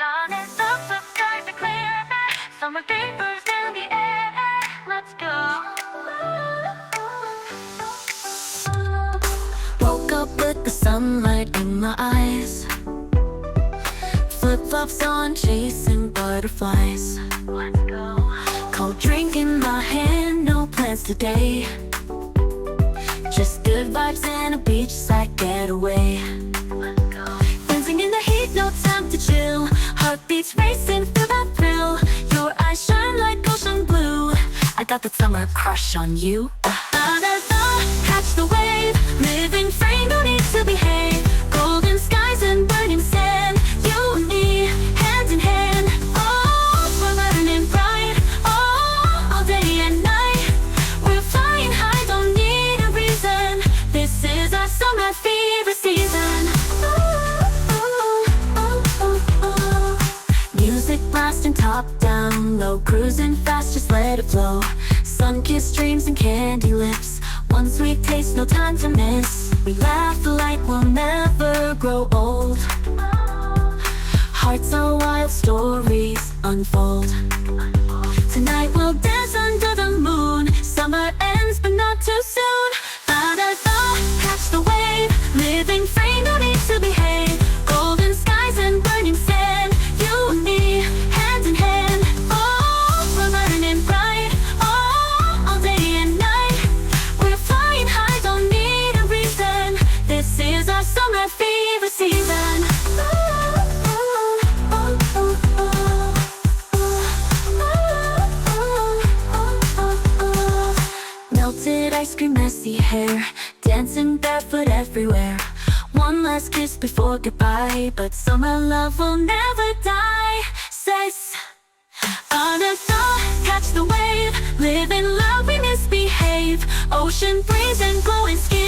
sun is up, the skies are clear. Summer vapors in the air. Let's go. Woke up with the sunlight in my eyes. Flip-flops on, chasing butterflies. Let's go. Cold drink in my hand, no plans today. Just good vibes and a beachside getaway. Let's go. Dancing in the heat, no time to chill. Heartbeats racing, feel that thrill. Your eyes shine like ocean blue. I got the summer crush on you. Catch the wave, living free, no need to behave. Golden skies and burning sand, you and me, hand in hand. Oh, we're burning bright, oh, all day and night. We're flying high, don't need a reason. This is our summer fever season. Music blasting top down low, cruising fast, just let it flow. Sun-kissed dreams and candy lips, one sweet taste, no time to miss. We laugh, the light will never grow old. Hearts are wild, stories unfold. Tonight we'll dance under the moon. Summer ends, but not too soon. Catch the wave, living free, no need to behave. Golden skies and burning sand, you and me, hand in hand. Oh, we're burning bright, oh, all day and night. We're flying high, don't need a reason. This is our summer fever season. Melted ice cream, messy hair, dancing barefoot everywhere. One last kiss before goodbye, but summer love will never die. Says on a thaw, catch the wave, live in love, we misbehave. Ocean breeze and glowing skin.